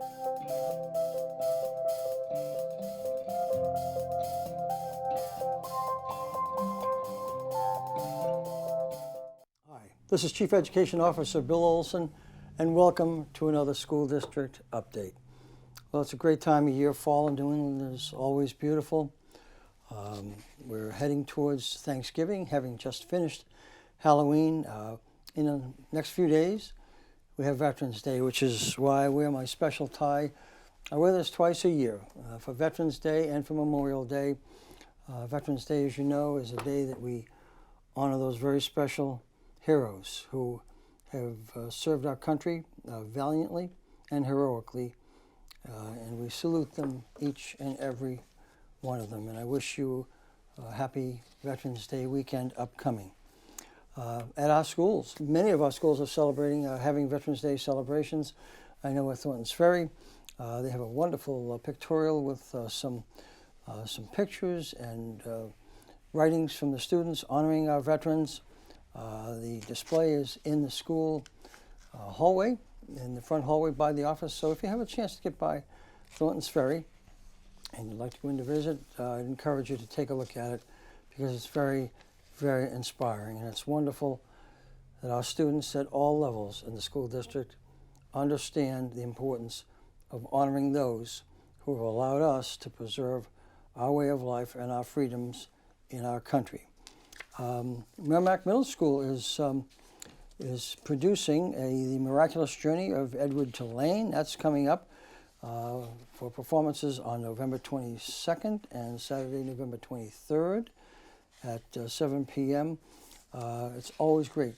Hi, this is Chief Education Officer Bill Olson, and welcome to another school district update. Well, it's a great time of year. Fall in New England is always beautiful. We're heading towards Thanksgiving, having just finished Halloween. In the next few days, we have Veterans Day, which is why I wear my special tie. I wear this twice a year, for Veterans Day and for Memorial Day. Veterans Day, as you know, is a day that we honor those very special heroes who have served our country valiantly and heroically, and we salute them, each and every one of them. And I wish you a happy Veterans Day weekend upcoming. At our schools, many of our schools are celebrating, having Veterans Day celebrations. I know at Thorntons Ferry, they have a wonderful pictorial with some pictures and writings from the students honoring our veterans. The display is in the school hallway, in the front hallway by the office. So if you have a chance to get by Thorntons Ferry and you'd like to go in to visit, I'd encourage you to take a look at it, because it's very, very inspiring. And it's wonderful that our students at all levels in the school district understand the importance of honoring those who have allowed us to preserve our way of life and our freedoms in our country. Merrimack Middle School is producing The Miraculous Journey of Edward Tulane. That's coming up for performances on November 22nd and Saturday, November 23rd at 7 p.m. It's always great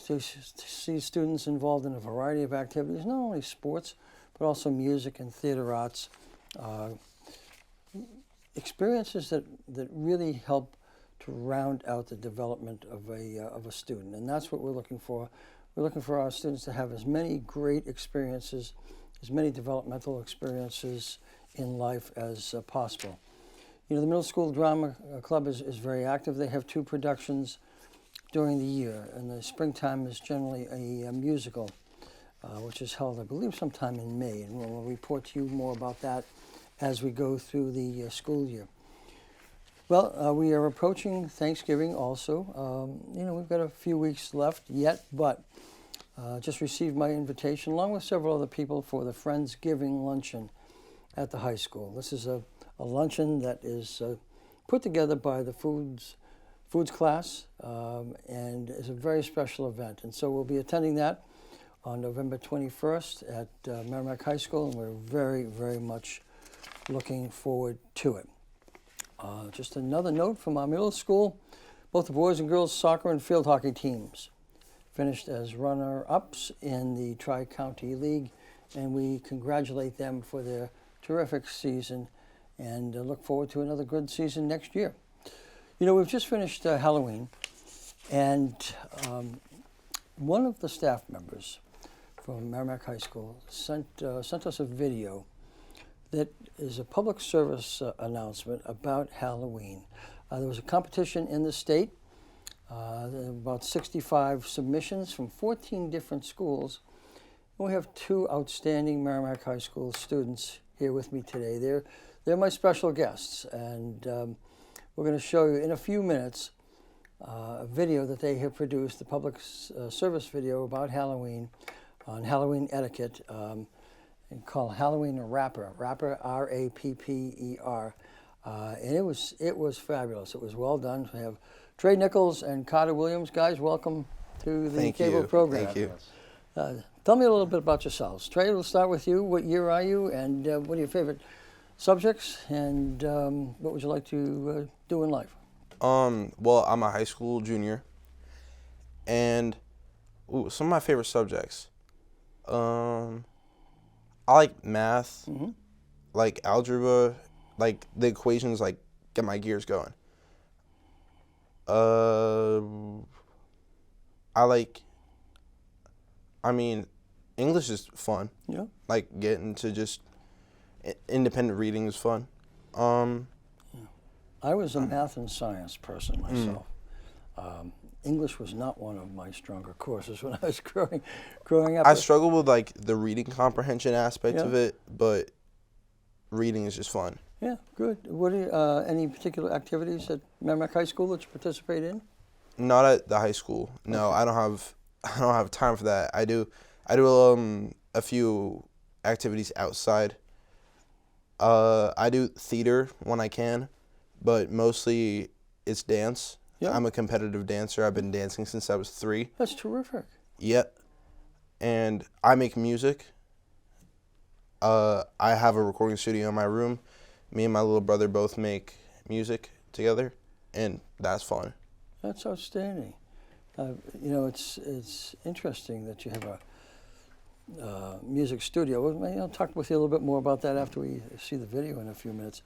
to see students involved in a variety of activities, not only sports, but also music and theater arts, experiences that really help to round out the development of a student. And that's what we're looking for. We're looking for our students to have as many great experiences, as many developmental experiences in life as possible. You know, the Middle School Drama Club is very active. They have 2 productions during the year, and the springtime is generally a musical, which is held, I believe, sometime in May, and we'll report to you more about that as we go through the school year. Well, we are approaching Thanksgiving also. You know, we've got a few weeks left yet, but just received my invitation, along with several other people, for the Friendsgiving luncheon at the high school. This is a luncheon that is put together by the foods class, and is a very special event. And so we'll be attending that on November 21st at Merrimack High School, and we're very, very much looking forward to it. Just another note from our middle school, both the boys and girls soccer and field hockey teams finished as runner-ups in the Tri-County League, and we congratulate them for their terrific season and look forward to another good season next year. You know, we've just finished Halloween, and one of the staff members from Merrimack High School sent us a video that is a public service announcement about Halloween. There was a competition in the state, about 65 submissions from 14 different schools. And we have 2 outstanding Merrimack High School students here with me today. They're my special guests, and we're going to show you in a few minutes a video that they have produced, the public service video about Halloween, on Halloween etiquette, and called Halloween Rapper, R-A-P-P-E-R. And it was fabulous. It was well done. We have Trey Nichols and Carter Williams. Guys, welcome to the cable program. Thank you. Tell me a little bit about yourselves. Trey, we'll start with you. What year are you, and what are your favorite subjects, and what would you like to do in life? Well, I'm a high school junior, and some of my favorite subjects. I like math, like algebra, like the equations, like get my gears going. English is fun. Yeah. Like getting to just independent reading is fun. I was a math and science person myself. English was not one of my stronger courses when I was growing up. I struggled with like the reading comprehension aspect Yeah. of it, but reading is just fun. Yeah, good. What do you, any particular activities at Merrimack High School that you participate in? Not at the high school. No, Okay. I don't have time for that. I do a few activities outside. I do theater when I can, but mostly it's dance. Yeah. I'm a competitive dancer. I've been dancing since I was 3. That's terrific. Yet, and I make music. I have a recording studio in my room. Me and my little brother both make music together, and that's fun. That's outstanding. You know, it's interesting that you have a music studio. Well, maybe I'll talk with you a little bit more about that after we see the video in a few minutes.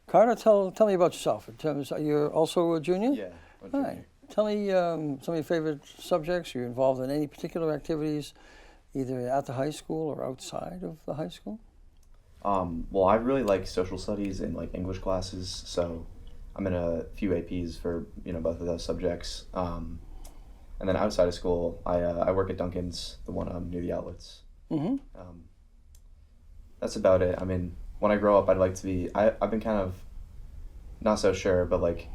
Carter, tell me about yourself. In terms, you're also a junior? Yeah. All right. Tell me some of your favorite subjects. You're involved in any particular activities, either at the high school or outside of the high school? Well, I really like social studies and like English classes, so I'm in a few APs for both of those subjects. And then outside of school, I work at Dunkin's, the one near the outlets. Mm-hmm. That's about it. I mean, when I grow up, I'd like to be. I've been kind of not so sure, but like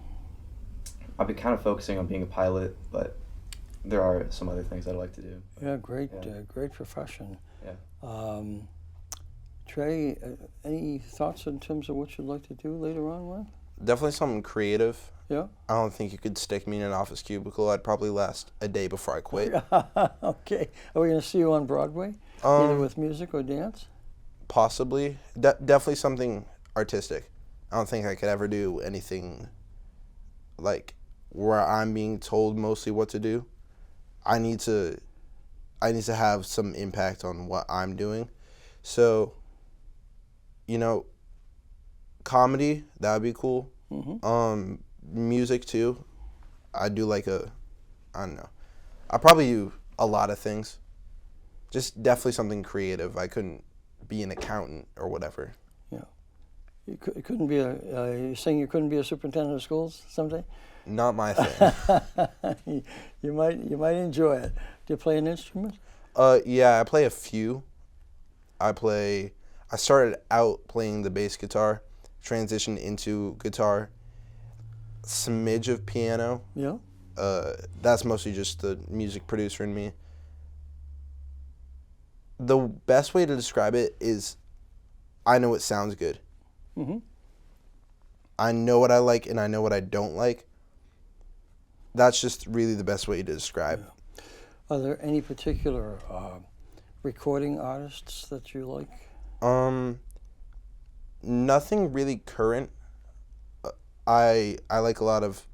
I've been kind of focusing on being a pilot, but there are some other things I'd like to do. Yeah, great, Yeah. great profession. Yeah. Trey, any thoughts in terms of what you'd like to do later on, Len? Definitely something creative. Yeah. I don't think you could stick me in an office cubicle. I'd probably last a day before I quit. Okay. Are we going to see you on Broadway, either Um, with music or dance? Possibly. Definitely something artistic. I don't think I could ever do anything like where I'm being told mostly what to do. I need to have some impact on what I'm doing. So, comedy, that would be cool. Mm-hmm. Music too. I do I don't know. I probably do a lot of things. Just definitely something creative. I couldn't be an accountant or whatever. Yeah. You couldn't be you're saying you couldn't be a superintendent of schools someday? Not my thing. You might enjoy it. Do you play an instrument? Yeah, I play a few. I started out playing the bass guitar, transitioned into guitar, smidge of piano. Yeah. That's mostly just the music producer in me. The best way to describe it is I know it sounds good. Mm-hmm. I know what I like and I know what I don't like. That's just really the best way to describe. Yeah. Are there any particular recording artists that you like? Nothing really current. I like a lot of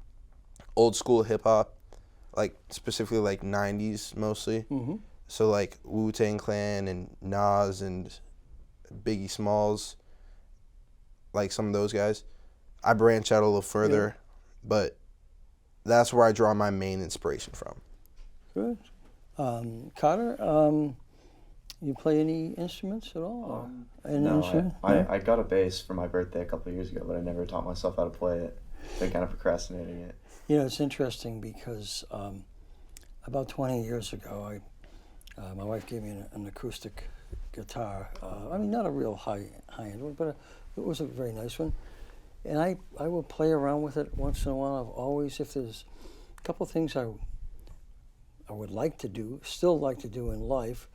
old school hip hop, like specifically like 90s mostly. Mm-hmm. So like Wu-Tang Clan and Nas and Biggie Smalls, like some of those guys. I branch out a little further, but that's where I draw my main inspiration from. Good. Carter, you play any instruments at all? An No, instrument? No? I got a bass for my birthday a couple of years ago, but I never taught myself how to play it. Been kind of procrastinating it. You know, it's interesting because about 20 years ago, my wife gave me an acoustic guitar. I mean, not a real high-end one, but it was a very nice one. And I will play around with it once in a while. I've always, if there's a couple things I would like to do, still like to do in life,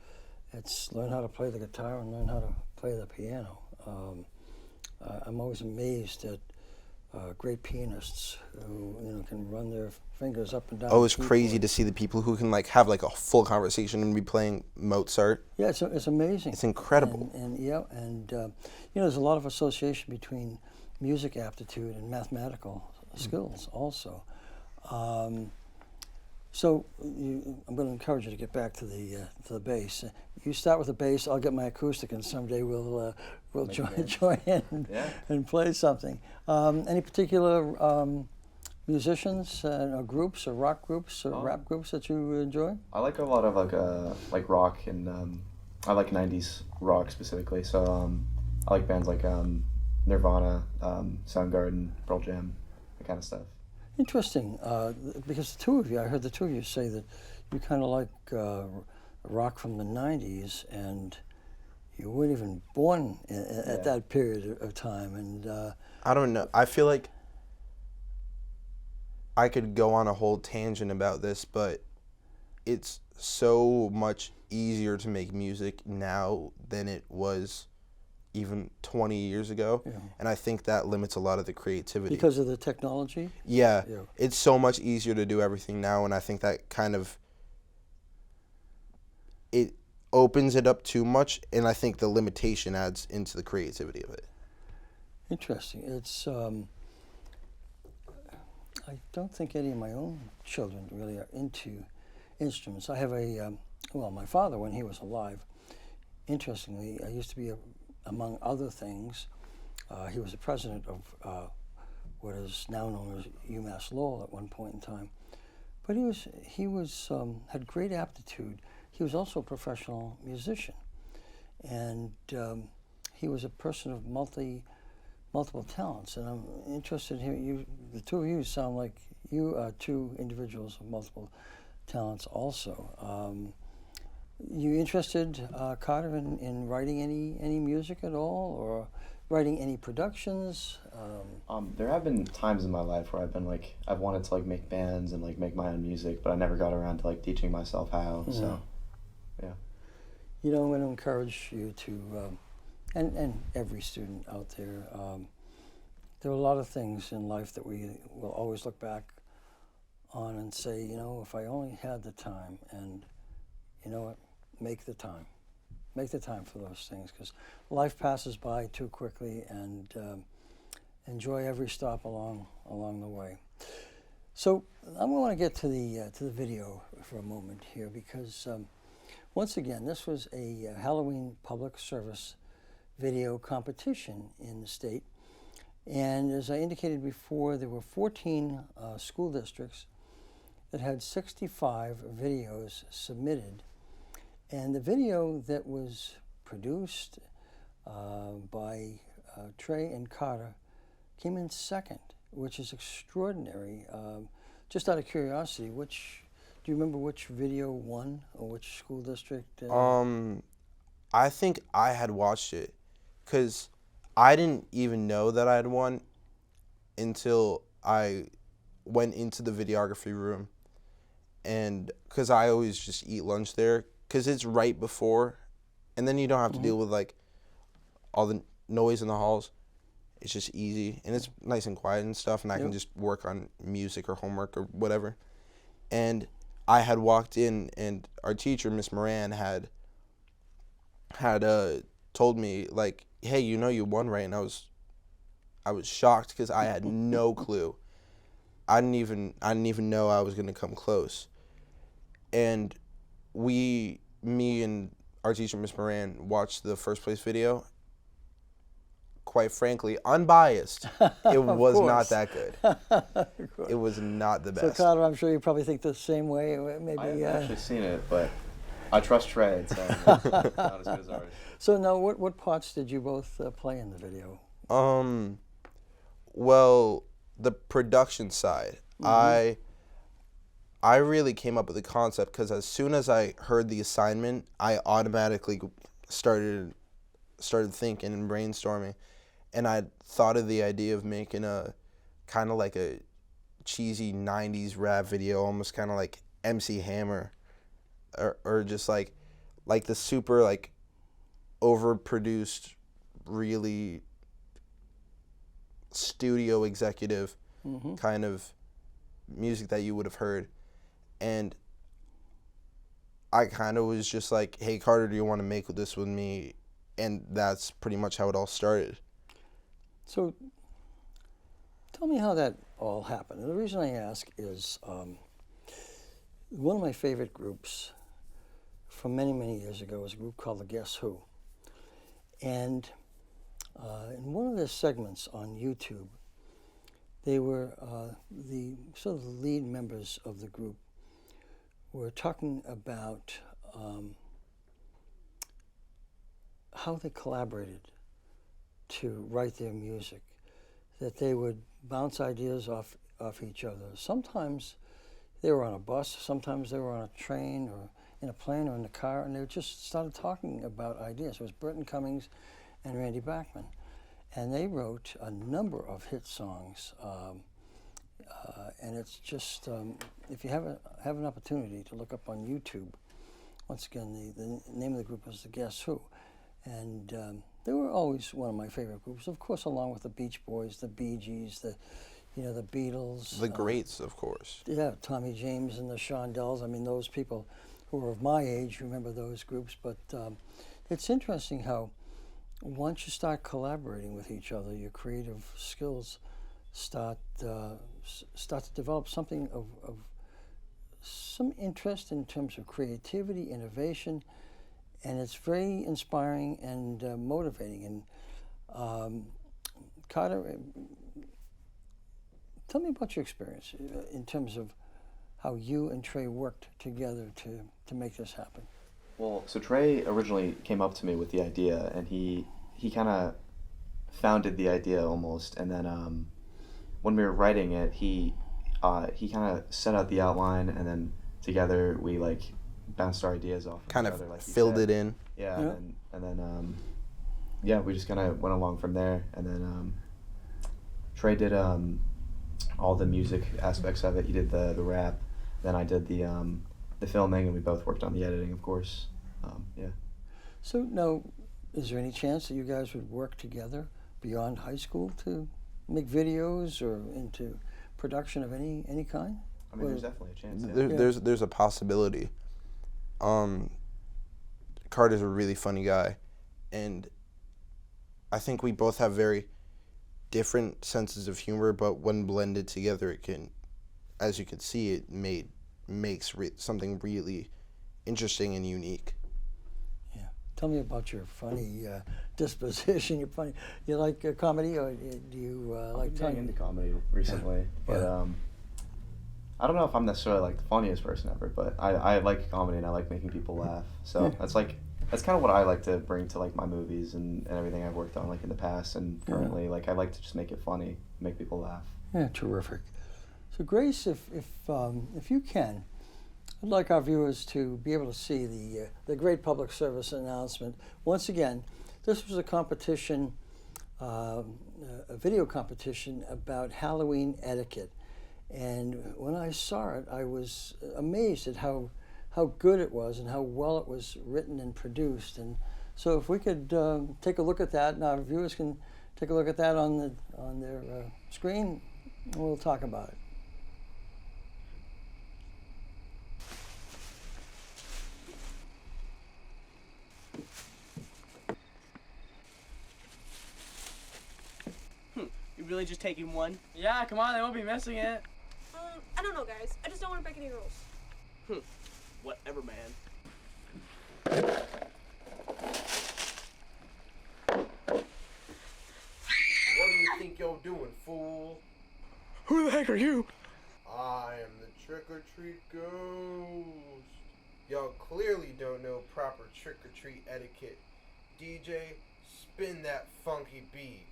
it's learn how to play the guitar and learn how to play the piano. I'm always amazed at great pianists who can run their fingers up and down. Oh, it's the crazy keyboard. to see the people who can like have like a full conversation and be playing Mozart. Yeah, it's amazing. It's incredible. And there's a lot of association between music aptitude and mathematical skills also. So I'm going to encourage you to get back to the bass. You start with the bass. I'll get my acoustic, and someday we'll join in and play something. Any particular musicians or groups or rock groups or rap groups that you enjoy? I like a lot of like rock and I like 90s rock specifically. So I like bands like Nirvana, Soundgarden, Pearl Jam, that kind of stuff. Interesting, because the two of you, I heard the two of you say that you kind of like rock from the '90s, and you weren't even born at that period of time. And I don't know. I feel like I could go on a whole tangent about this, but it's so much easier to make music now than it was even 20 years ago. Yeah. And I think that limits a lot of the creativity. because of the technology. Yeah, Yeah. it's so much easier to do everything now, and I think that kind of it opens it up too much, and I think the limitation adds into the creativity of it. Interesting. It's I don't think any of my own children really are into instruments. I have a well, my father, when he was alive, interestingly, I used to be among other things, he was the president of what is now known as UMass Lowell at one point in time. But he was had great aptitude. He was also a professional musician, and he was a person of multiple talents. And I'm interested in hearing you. The two of you sound like you are two individuals of multiple talents. Also, you interested, Carter, in writing any music at all, or writing any productions? There have been times in my life where I've wanted to make bands and make my own music, but I never got around to teaching myself how. Yeah. So, yeah. You know, I'm going to encourage you to, and every student out there, there are a lot of things in life that we will always look back on and say, you know, if I only had the time, and you know what, make the time. Make the time for those things, because life passes by too quickly, and enjoy every stop along the way. So I'm going to want to get to the video for a moment here, because once again, this was a Halloween public service video competition in the state, and as I indicated before, there were 14 school districts that had 65 videos submitted. And the video that was produced by Trey and Carter came in second, which is extraordinary. Just out of curiosity, do you remember which video won, or which school district? I think I had watched it, because I didn't even know that I had won until I went into the videography room, and because I always just eat lunch there, because it's right before, and then you don't have to deal with all the noise in the halls. It's just easy, and it's nice and quiet and stuff, and I can just work on music or homework or whatever. And I had walked in, and our teacher, Miss Moran, had told me, hey, you won, right? And I was shocked, because I had no clue. I didn't even know I was gonna come close. And me and our teacher, Miss Moran, watched the first place video. Quite frankly, unbiased, it was not that good. It was not the best. So Carter, I'm sure you probably think the same way. Maybe. I haven't actually seen it, but I trust Trey. It's not as good as ours. So now, what parts did you both play in the video? Well, the production side, I really came up with the concept, because as soon as I heard the assignment, I automatically started thinking and brainstorming, and I thought of the idea of making a kind of like a cheesy 90s rap video, almost kind of like MC Hammer, or just like the super overproduced, really studio executive kind of music that you would have heard. And I kind of was just like, hey, Carter, do you want to make this with me? And that's pretty much how it all started. So tell me how that all happened. And the reason I ask is one of my favorite groups from many, many years ago was a group called the Guess Who. And in one of their segments on YouTube, they were the lead members of the group were talking about how they collaborated to write their music, that they would bounce ideas off off each other. Sometimes they were on a bus, sometimes they were on a train or in a plane or in the car, and they just started talking about ideas. It was Burton Cummings and Randy Bachman. And they wrote a number of hit songs. And it's just, if you have an opportunity to look up on YouTube, once again, the name of the group was the Guess Who. And they were always one of my favorite groups, of course, along with the Beach Boys, the Bee Gees, the Beatles. The greats, of course. Yeah, Tommy James and the Shondells. I mean, those people who are of my age remember those groups. But it's interesting how once you start collaborating with each other, your creative skills start to develop something of some interest in terms of creativity, innovation, and it's very inspiring and motivating. And Carter, tell me about your experience in terms of how you and Trey worked together to make this happen. Well, so Trey originally came up to me with the idea, and he kind of founded the idea almost, and then when we were writing it, he kind of set out the outline, and then together we like bounced our ideas off Kind each of other, like you filled said. it in. Yeah, Yeah. and then yeah, we just kind of went along from there, and then Trey did all the music aspects of it. He did the rap, then I did the filming, and we both worked on the editing, of course. Yeah. So now, is there any chance that you guys would work together beyond high school to make videos or into production of any kind? I mean, there's definitely a chance. Yeah. There's a possibility. Carter's a really funny guy, and I think we both have very different senses of humor, but when blended together, it can, as you can see, it makes something really interesting and unique. Yeah. Tell me about your funny disposition. You're funny. You like comedy, or do you like I've been getting telling? into comedy recently, but Yeah. I don't know if I'm necessarily like the funniest person ever, but I like comedy and I like making people laugh. So Yeah. that's kind of what I like to bring to like my movies and everything I've worked on like in the past and Yeah. currently. Like I like to just make it funny, make people laugh. Yeah, terrific. So Grace, if you can, I'd like our viewers to be able to see the great public service announcement. Once again, this was a competition, a video competition about Halloween etiquette. And when I saw it, I was amazed at how good it was and how well it was written and produced. And so if we could take a look at that, and our viewers can take a look at that on their screen, and we'll talk about it. You really just taking one? Yeah, come on, they won't be missing it. I don't know, guys. I just don't want to break any rules. Whatever, man. What do you think you're doing, fool? Who the heck are you? I am the trick-or-treat ghost. Y'all clearly don't know proper trick-or-treat etiquette. DJ, spin that funky beat.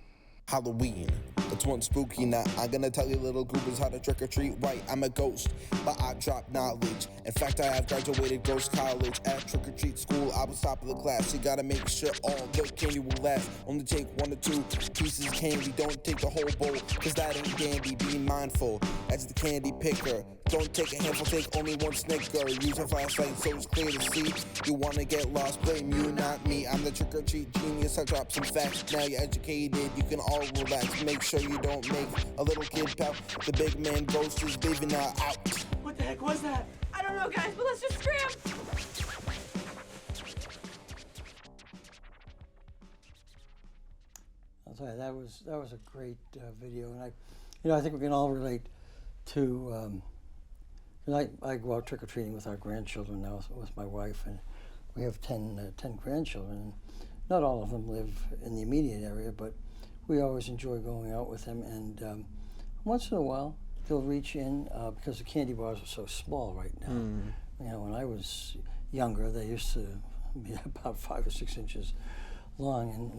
Halloween. It's one spooky night. I'm gonna tell you little groupers how to trick or treat right. I'm a ghost, but I drop knowledge. In fact, I have graduated Ghost College. At trick or treat school, I was top of the class. You gotta make sure all the candy will last. Only take 1 or 2 pieces of candy. Don't take the whole bowl, cause that ain't dandy. Be mindful as the candy picker. Don't take a handful, take only 1 Snicker. Use a flashlight so it's clear to see. You wanna get lost, blame you, not me. I'm the trick or treat genius. I drop some facts. Now you're educated, you can all relax. Make sure you don't make a little kid pout. The big man ghost is leaving her out. What the heck was that? I don't know, guys, but let's just scram. I'll tell you, that was a great video, and I think we can all relate to. I go out trick or treating with our grandchildren now with my wife, and we have 10 grandchildren. And not all of them live in the immediate area, but we always enjoy going out with them. And once in a while, they'll reach in because the candy bars are so small right now. You know, when I was younger, they used to be about 5 or 6 inches long, and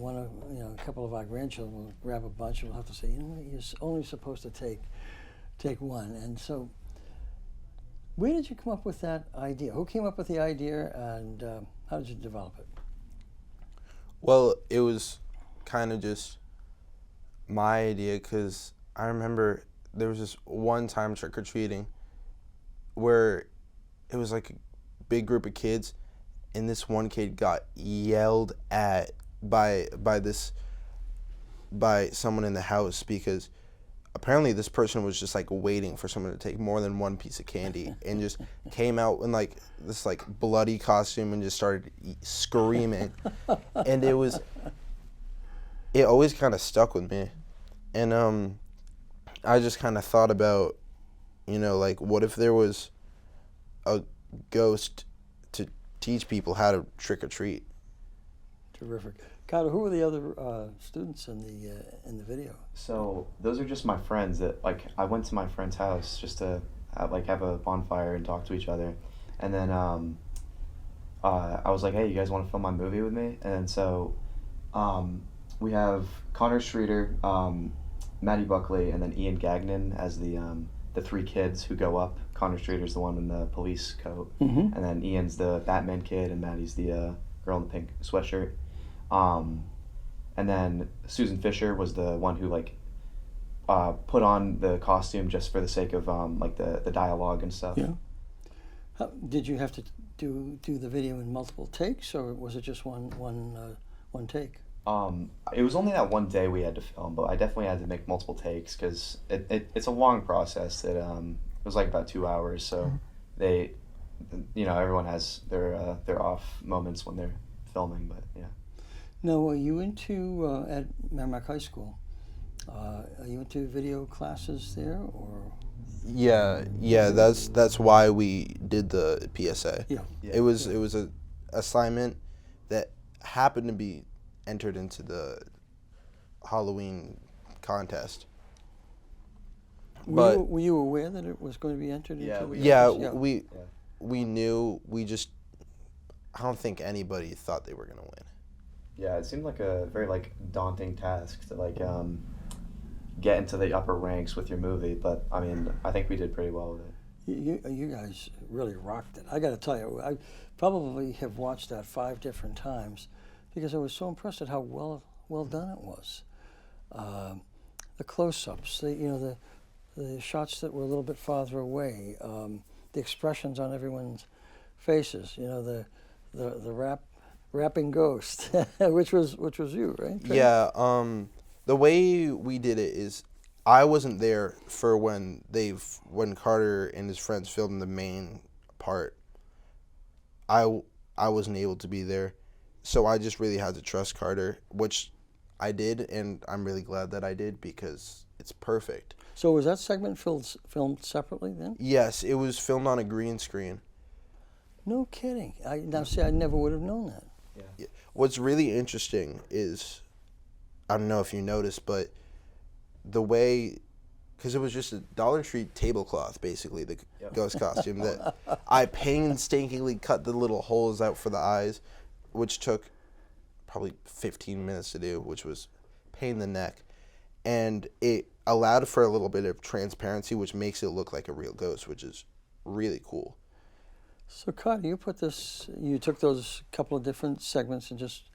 a couple of our grandchildren will grab a bunch, and we'll have to say, you're only supposed to take Take one. And so, where did you come up with that idea? Who came up with the idea, and how did you develop it? Well, it was kind of just my idea because I remember there was this one time trick-or-treating where it was like a big group of kids, and this one kid got yelled at by someone in the house because apparently this person was just like waiting for someone to take more than one piece of candy and just came out in like this like bloody costume and just started screaming. And it always kind of stuck with me. And I just kind of thought about, like what if there was a ghost to teach people how to trick or treat. Terrific. Carter, who were the other students in the video? So those are just my friends that like I went to my friend's house just to have a bonfire and talk to each other, and then I was like, hey, you guys want to film my movie with me? And then so we have Connor Streeter, Maddie Buckley, and then Ian Gagnon as the three kids who go up. Connor Streeter's the one in the police coat, Mm-hmm. and then Ian's the Batman kid, and Maddie's the girl in the pink sweatshirt. And then Susan Fisher was the one who like put on the costume just for the sake of like the dialogue and stuff. Yeah. Did you have to do the video in multiple takes, or was it just one take? It was only that one day we had to film, but I definitely had to make multiple takes because it's a long process. It was like about 2 hours, so they, everyone has their off moments when they're filming, but yeah. Now, are you into at Merrimack High School? Are you into video classes there, or? Yeah, that's why we did the PSA. Yeah. Yeah. It was a assignment that happened to be entered into the Halloween contest. But Were you aware that it was going to be entered Yeah, into? we- the yeah, contest? we knew. I don't think anybody thought they were gonna win. Yeah, it seemed like a very like daunting task to like get into the upper ranks with your movie, but I mean, I think we did pretty well with it. You guys really rocked it. I got to tell you, I probably have watched that 5 different times because I was so impressed at how well done it was. The close-ups, the shots that were a little bit farther away, the expressions on everyone's faces. The rapping ghost, which was you, right? Trey? Yeah. The way we did it is, I wasn't there for when Carter and his friends filmed the main part. I wasn't able to be there, so I just really had to trust Carter, which I did, and I'm really glad that I did because it's perfect. So was that segment filmed separately then? Yes, it was filmed on a green screen. No kidding. I never would have known that. Yeah. What's really interesting is, I don't know if you noticed, but the way, because it was just a Dollar Tree tablecloth, basically, the ghost costume, that I painstakingly cut the little holes out for the eyes, which took probably 15 minutes to do, which was pain in the neck. And it allowed for a little bit of transparency, which makes it look like a real ghost, which is really cool. So Carter, you took those couple of different segments and just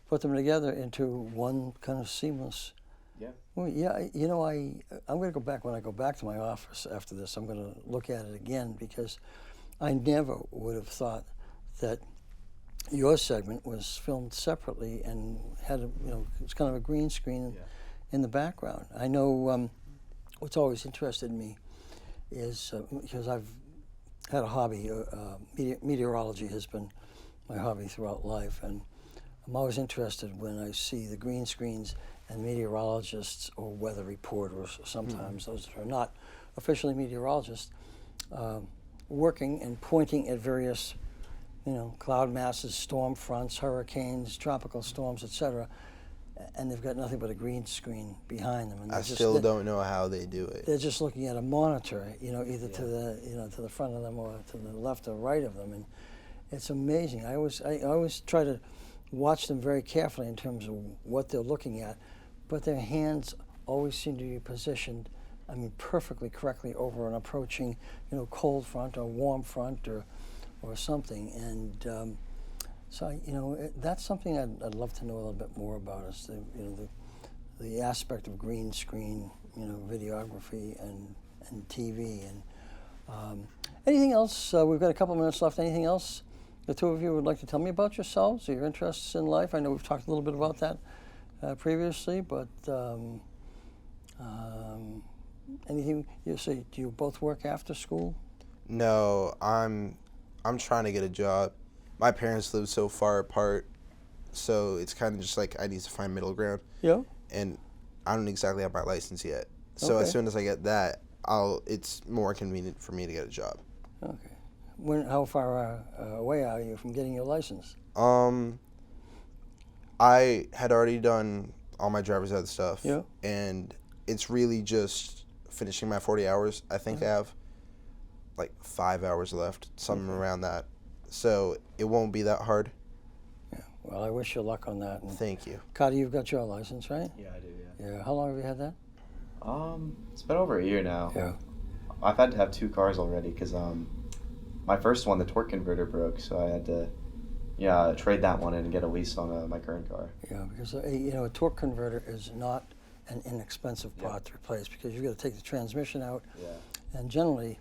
put them together into one kind of seamless. Yeah. Well, yeah, I'm going to go back, when I go back to my office after this, I'm going to look at it again because I never would have thought that your segment was filmed separately and had it's kind of a green screen in the background. I know what's always interested me is because I've had a hobby, meteorology has been my hobby throughout life, and I'm always interested when I see the green screens and meteorologists or weather reporters, sometimes those that are not officially meteorologists, working and pointing at various, cloud masses, storm fronts, hurricanes, tropical storms, etc., and they've got nothing but a green screen behind them. And I still don't know how they do it. They're just looking at a monitor, either to the front of them or to the left or right of them, and it's amazing. I always try to watch them very carefully in terms of what they're looking at, but their hands always seem to be positioned I mean, perfectly correctly over an approaching, cold front or warm front or something. And so, that's something I'd love to know a little bit more about, is the aspect of green screen, videography and TV. And anything else? We've got a couple minutes left. Anything else the two of you would like to tell me about yourselves or your interests in life? I know we've talked a little bit about that previously, but anything you say? Do you both work after school? No, I'm trying to get a job. My parents live so far apart, so it's kind of just like I need to find middle ground. Yeah. And I don't exactly have my license yet. So Okay. as soon as I get that, it's more convenient for me to get a job. Okay. How far away are you from getting your license? I had already done all my driver's ed stuff. Yeah. And it's really just finishing my 40 hours. I think I have like 5 hours left, something around that. So it won't be that hard. Yeah. Well, I wish you luck on that. And Thank you. Carter, you've got your license, right? Yeah, I do. Yeah. Yeah. How long have you had that? It's been over a year now. Yeah. I've had to have 2 cars already because my first one, the torque converter, broke, so I had to trade that one in and get a lease on my current car. Yeah, because a torque converter is not an inexpensive part to replace, because you've got to take the transmission out. Yeah. And generally,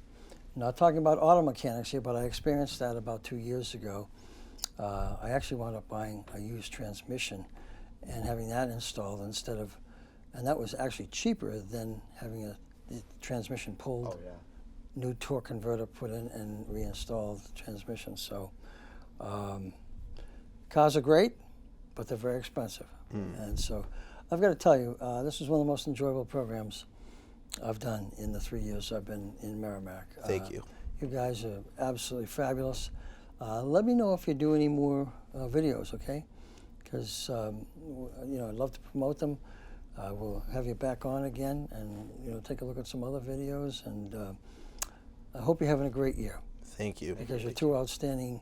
not talking about auto mechanics here, but I experienced that about 2 years ago. I actually wound up buying a used transmission and having that installed instead of, and that was actually cheaper than having the transmission pulled. Oh yeah. New torque converter put in and reinstalled the transmission. So cars are great, but they're very expensive. And so I've got to tell you, this is one of the most enjoyable programs I've done in the 3 years I've been in Merrimack. Thank you. You guys are absolutely fabulous. Let me know if you do any more videos, okay? Because I'd love to promote them. We'll have you back on again and take a look at some other videos. And I hope you're having a great year, Thank you. because you're two outstanding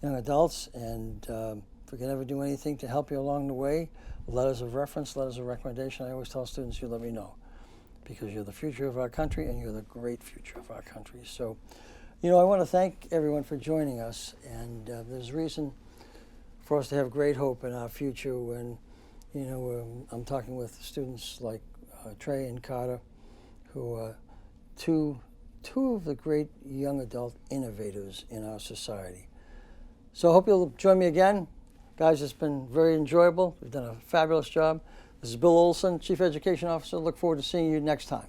young adults. And if we can ever do anything to help you along the way, letters of reference, letters of recommendation, I always tell students, you let me know, because you're the future of our country and you're the great future of our country. So, I want to thank everyone for joining us. And there's reason for us to have great hope in our future when, I'm talking with students like Trey and Carter, who are two of the great young adult innovators in our society. So I hope you'll join me again. Guys, it's been very enjoyable. We've done a fabulous job. This is Bill Olson, Chief Education Officer. Look forward to seeing you next time.